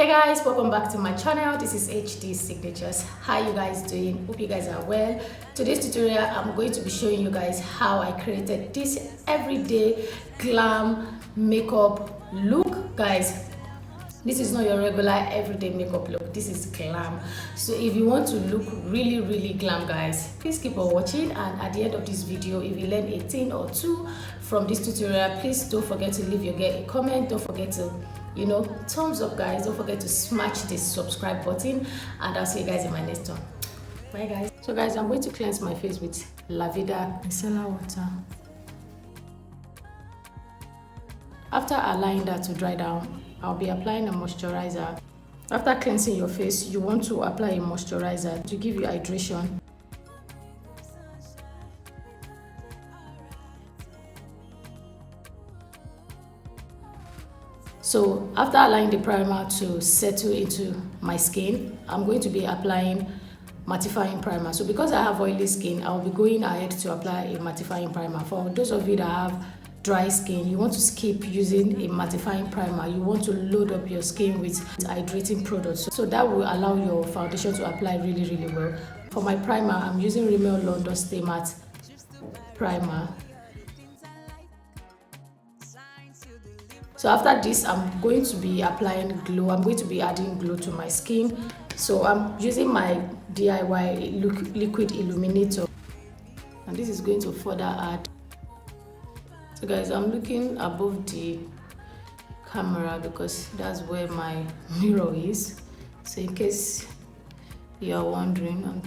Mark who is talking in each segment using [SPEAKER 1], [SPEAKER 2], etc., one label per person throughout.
[SPEAKER 1] Hey guys, welcome back to my channel. This is HD Signatures. How you guys doing? Hope you guys are well. Today's tutorial, I'm going to be showing you guys how I created this everyday glam makeup look. Guys, this is not your regular everyday makeup look. This is glam. So if you want to look really glam, guys, please keep on watching, and at the end of this video, if you learn a thing or two from this tutorial, please don't forget to leave your girl a comment. Don't forget to thumbs up, guys. Don't forget to smash this subscribe button, and I'll see you guys in my next one. Bye guys. So guys, I'm going to cleanse my face with LAVEEDA micellar water. After allowing that to dry down, I'll be applying a moisturizer. After cleansing your face, you want to apply a moisturizer to give you hydration. So after allowing the primer to settle into my skin, I'm going to be applying mattifying primer. So because I have oily skin, I'll be going ahead to apply a mattifying primer. For those of you that have dry skin, you want to skip using a mattifying primer. You want to load up your skin with hydrating products, so that will allow your foundation to apply really well. For my primer, I'm using RIMMEL London Stay Matte primer. So after this, I'm going to be applying glow. I'm going to be adding glow to my skin. So I'm using my DIY liquid illuminator, and this is going to further add. So guys, I'm looking above the camera because that's where my mirror is. So in case you are wondering,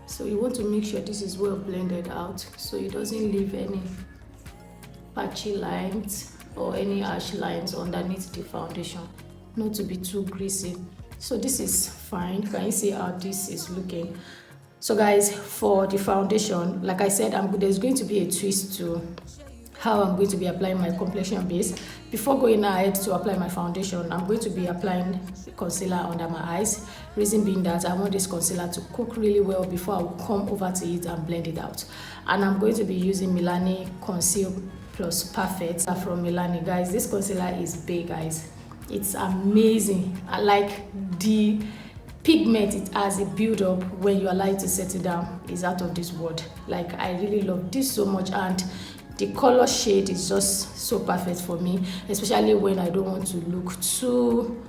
[SPEAKER 1] so you want to make sure this is well blended out, so it doesn't leave any patchy lines or any harsh lines underneath the foundation, not to be too greasy. So this is fine. Can you see how this is looking? So guys, for the foundation, like I said, there's going to be a twist to how I'm going to be applying my complexion base. Before going ahead to apply my foundation, I'm going to be applying concealer under my eyes. Reason being that I want this concealer to cook really well before I will come over to it and blend it out. And I'm going to be using Milani Conceal Plus Perfect from Milani. Guys, this concealer is big, guys. It's amazing. I like the pigment it has, a build up when you allow it to settle down is out of this world. Like, I really love this so much, and the color shade is just so perfect for me, especially when I don't want to look too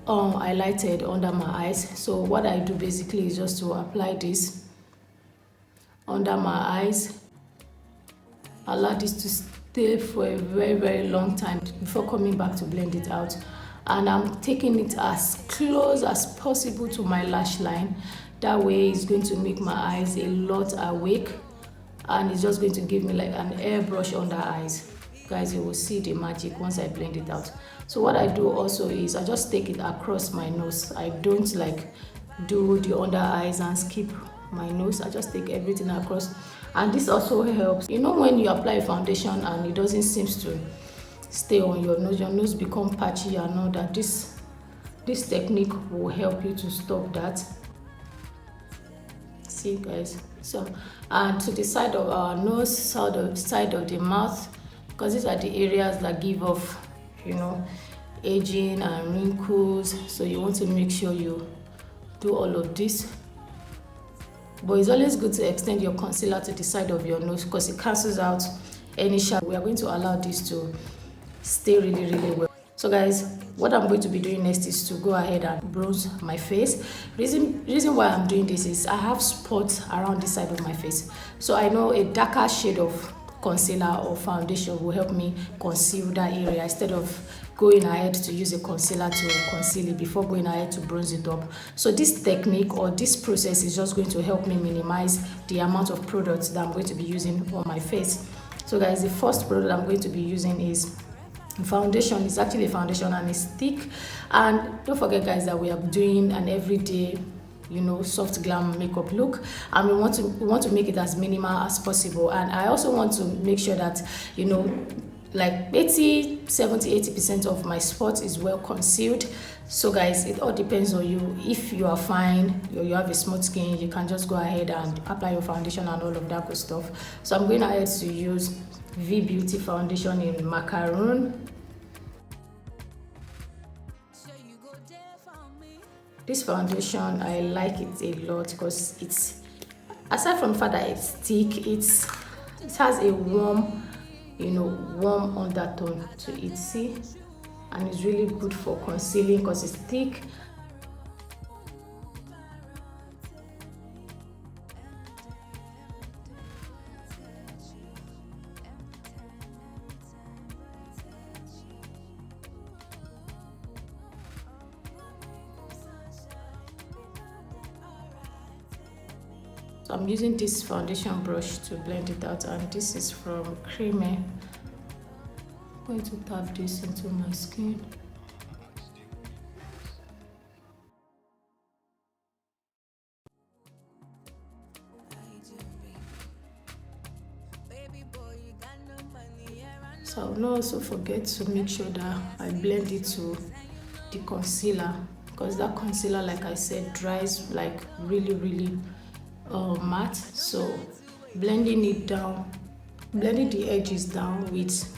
[SPEAKER 1] highlighted under my eyes. So what I do basically is just to apply this under my eyes, allow this to stay for a very long time before coming back to blend it out. And I'm taking it as close as possible to my lash line. That way it's going to make my eyes a lot awake, and it's just going to give me like an airbrush under eyes. Guys, you will see the magic once I blend it out. So what I do also is I just take it across my nose. I don't like do the under eyes and skip my nose. I just take everything across. And this also helps, when you apply foundation and it doesn't seem to stay on your nose become patchy and all that. This technique will help you to stop that. See guys, so and to the side of our nose, side of the mouth, because these are the areas that give off aging and wrinkles. So you want to make sure you do all of this, but it's always good to extend your concealer to the side of your nose because it cancels out any shadow. We are going to allow this to stay really well. So guys, what I'm going to be doing next is to go ahead and bronze my face. Reason why I'm doing this is I have spots around this side of my face, so I know a darker shade of concealer or foundation will help me conceal that area instead of going ahead to use a concealer to conceal it before going ahead to bronze it up. So this technique or this process is just going to help me minimize the amount of products that I'm going to be using on my face. So guys, the first product I'm going to be using is foundation. It's actually a foundation and it's thick. And don't forget guys that we are doing an everyday soft glam makeup look, and we want to make it as minimal as possible. And I also want to make sure that like 70-80% of my spot is well concealed. So guys, it all depends on you. If you are fine, you have a smooth skin, you can just go ahead and apply your foundation and all of that good stuff. So I'm going ahead to use V Beauty foundation in Macaroon. This foundation, I like it a lot because it's, aside from the fact that it's thick, it has a warm, warm undertone to it, see, and it's really good for concealing because it's thick. So I'm using this foundation brush to blend it out, and this is from RIMMEL. I'm going to tap this into my skin. So I will not also forget to make sure that I blend it to the concealer, because that concealer, like I said, dries like really matte. So blending it down, blending the edges down with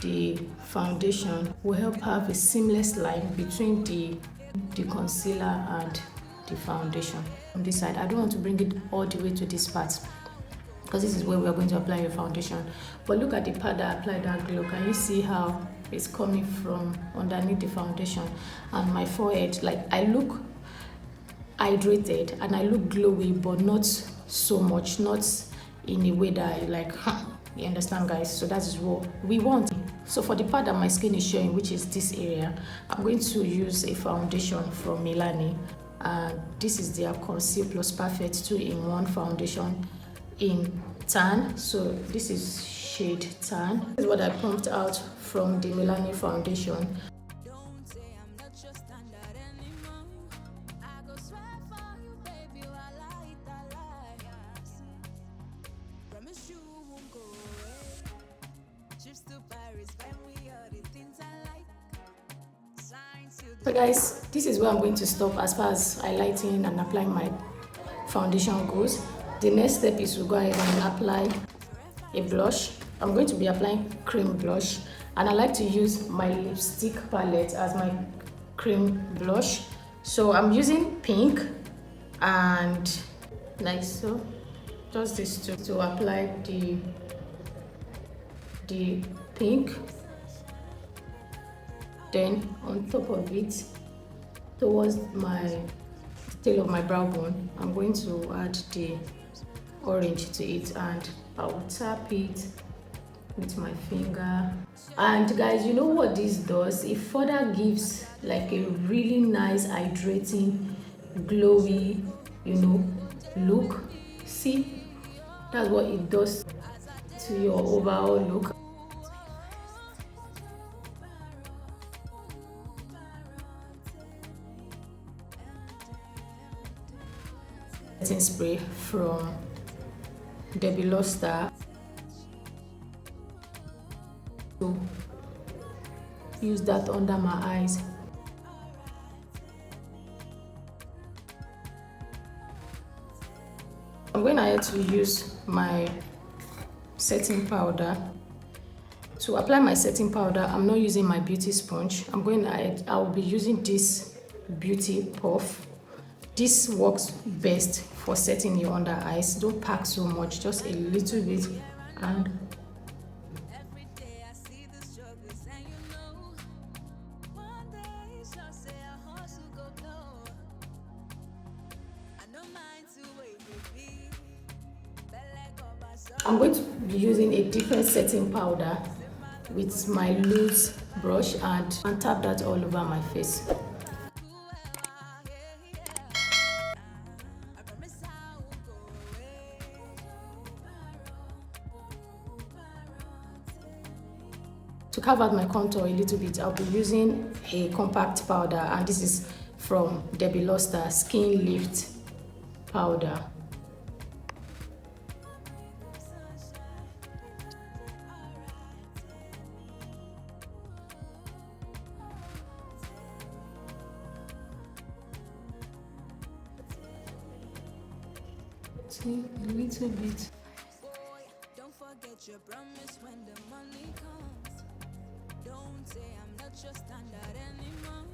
[SPEAKER 1] the foundation will help have a seamless line between the concealer and the foundation. On this side, I don't want to bring it all the way to this part because this is where we are going to apply your foundation. But look at the part that applied that glow. Can you see how it's coming from underneath the foundation and my forehead? Like, I look hydrated and I look glowy, but not so much, not in a way that I like, you understand, guys? So that is what we want. So for the part that my skin is showing, which is this area, I'm going to use a foundation from Milani, and this is their Conceal Plus Perfect 2-in-1 foundation in tan. So this is shade tan. This is what I pumped out from the Milani foundation. So guys, this is where I'm going to stop as far as highlighting and applying my foundation goes. The next step is to go ahead and apply a blush. I'm going to be applying cream blush, and I like to use my lipstick palette as my cream blush. So I'm using pink and like so, just this to apply the pink. Then on top of it, towards my tail of my brow bone, I'm going to add the orange to it, and I will tap it with my finger. And guys, you know what this does? It further gives like a really nice hydrating, glowy, look. See, that's what it does to your overall look. Setting spray from DEBBYLUSTER. So use that under my eyes. I'm going ahead to use my setting powder. To apply my setting powder, I'm not using my beauty sponge. I'm going ahead, I will be using this beauty puff. This works best for setting your under eyes. Don't pack so much, just a little bit, and I'm going to be using a different setting powder with my loose brush and tap that all over my face. To carve out my contour a little bit, I'll be using a compact powder, and this is from DEBBYLUSTER Skin Lift Powder. See, a little bit.
[SPEAKER 2] forget your promise when the money comes. Don't say I'm not your standard anymore.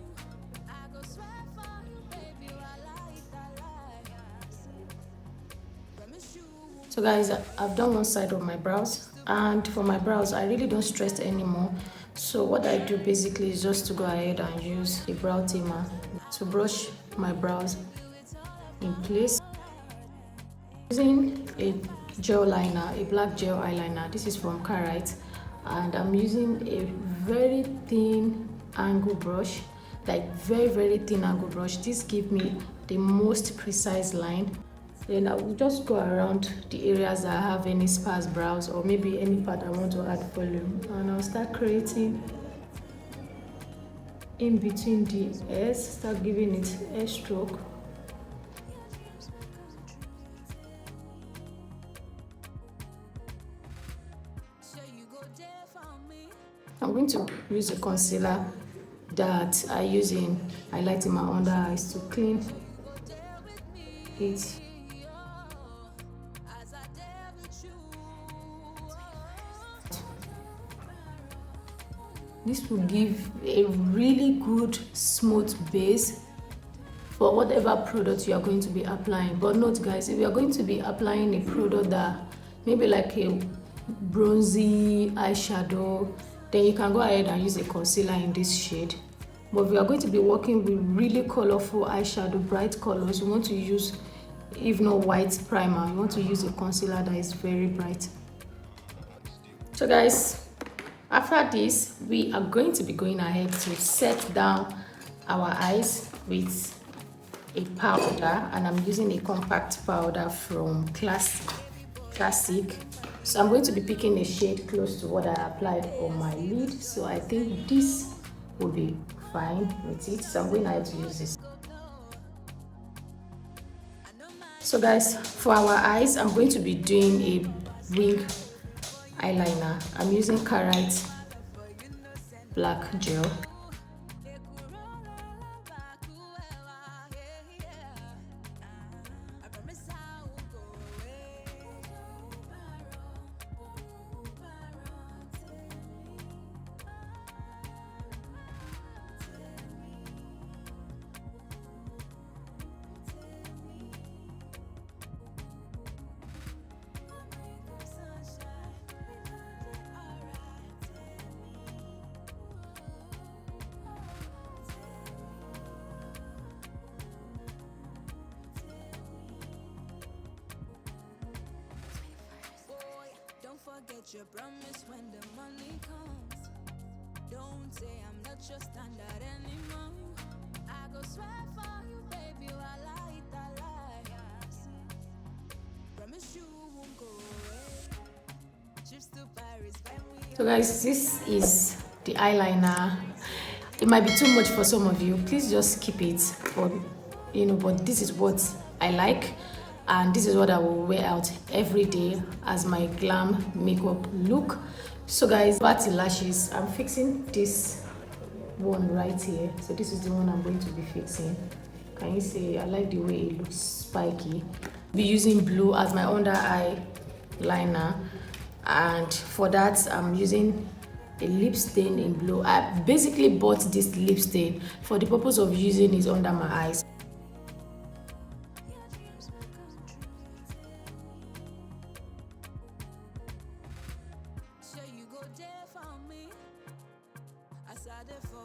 [SPEAKER 2] I go swear for you, baby, while I lie. Promise you won't.
[SPEAKER 1] So guys, I've done one side of my brows, and for my brows I really don't stress anymore. So what I do basically is just to go ahead and use a brow tamer to brush my brows in place using a gel liner, a black gel eyeliner. This is from KARITE, and I'm using a very thin angle brush, like very thin angle brush. This gives me the most precise line. Then I will just go around the areas that I have any sparse brows, or maybe any part I want to add volume, and I'll start creating in between the hairs, start giving it hair stroke. I'm going to use a concealer that I use in highlighting my under eyes to clean it. This will give a really good smooth base for whatever product you are going to be applying. But note guys, if you are going to be applying a product that maybe like a bronzy eyeshadow, then you can go ahead and use a concealer in this shade. But if you are going to be working with really colorful eyeshadow, bright colors, you want to use, if not white primer, you want to use a concealer that is very bright. So guys, after this, we are going to be going ahead to set down our eyes with a powder, and I'm using a compact powder from Classic. So I'm going to be picking a shade close to what I applied on my lid. So I think this will be fine with it. So I'm going ahead to use this. So guys, for our eyes, I'm going to be doing a wing eyeliner. I'm using KARITE black gel.
[SPEAKER 2] Forget your promise when the money comes. Don't say I'm not your standard anymore. I go swear for you, baby, while I lie. Promise you won't go away. Trips to Paris when we.
[SPEAKER 1] So guys, this is the eyeliner. It might be too much for some of you. Please just keep it for, but this is what I like. And this is what I will wear out every day as my glam makeup look. So guys, back to lashes. I'm fixing this one right here. So this is the one I'm going to be fixing. Can you see? I like the way it looks spiky. I'll be using blue as my under eye liner, and for that I'm using a lip stain in blue. I basically bought this lip stain for the purpose of using it under my eyes.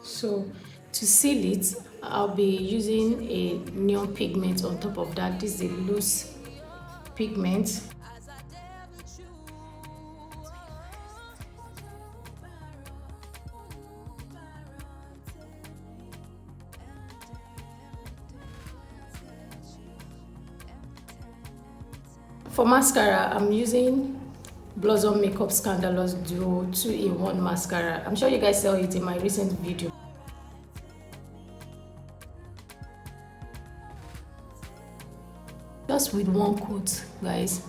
[SPEAKER 1] So to seal it, I'll be using a neon pigment on top of that. This is a loose pigment. For mascara, I'm using Blossom Makeup Scandalous Duo 2-in-1 mascara. I'm sure you guys saw it in my recent video. Just with one coat, guys.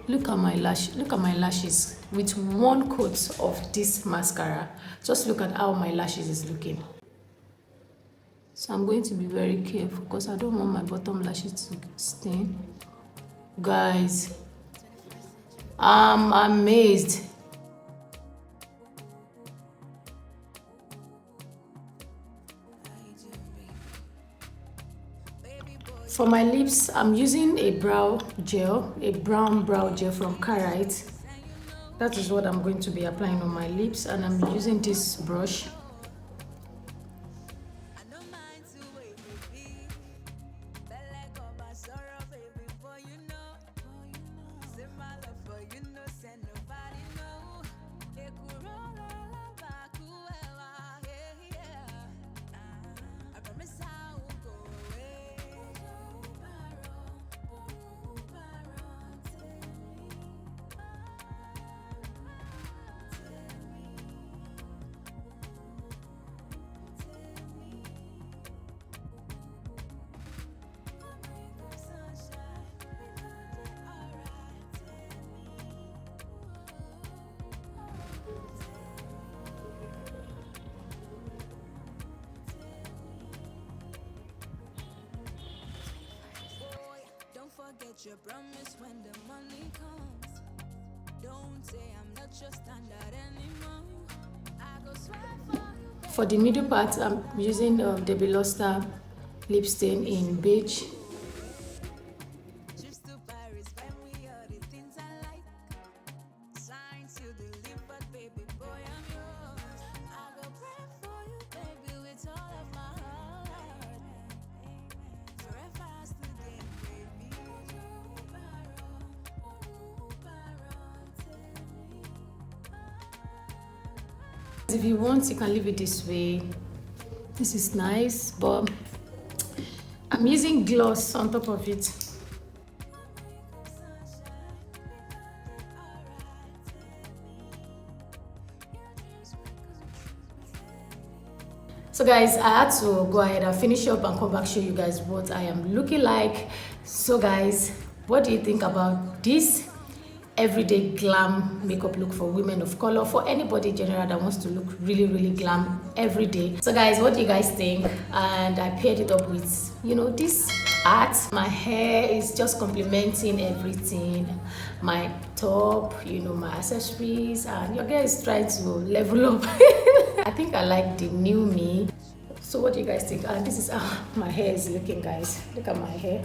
[SPEAKER 1] Look at my lashes with one coat of this mascara. Just look at how my lashes is looking. So I'm going to be very careful because I don't want my bottom lashes to stain. Guys, I'm amazed. For my lips, I'm using a brow gel, a brown brow gel from KARITE. That is what I'm going to be applying on my lips, and I'm using this brush.
[SPEAKER 2] Forget your promise when the money comes. Don't say I'm not your standard anymore. I go swear for you.
[SPEAKER 1] For the middle part, I'm using DEBBYLUSTER lip stain in beige.
[SPEAKER 2] Trips to Paris, when we are the things I like. Sign to the live, but baby boy, I'm yours. I go pray for you, baby, with all of my heart. Forever I stood in, baby.
[SPEAKER 1] If you want, you can leave it this way. This is nice, but I'm using gloss on top of it. So guys, I had to go ahead and finish up and come back show you guys what I am looking like. So guys, what do you think about this everyday glam makeup look for women of color, for anybody in general that wants to look really glam every day? So guys, what do you guys think? And I paired it up with, you know, this art. My hair is just complementing everything, my top, you know, my accessories, and your girl is trying to level up. I think I like the new me. So what do you guys think? And this is how my hair is looking, guys. Look at my hair.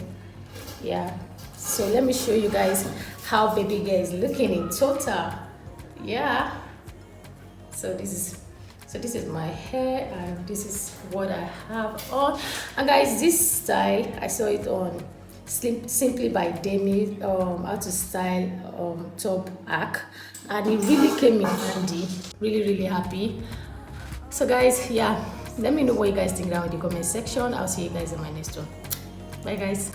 [SPEAKER 1] Yeah, so let me show you guys how baby girl is looking in total. Yeah, so this is my hair, and this is what I have on. And guys, this style I saw it on Simply by Demi, how to style top hack, and it really came in handy. Really happy. So guys, yeah, let me know what you guys think down in the comment section. I'll see you guys in my next one. Bye guys.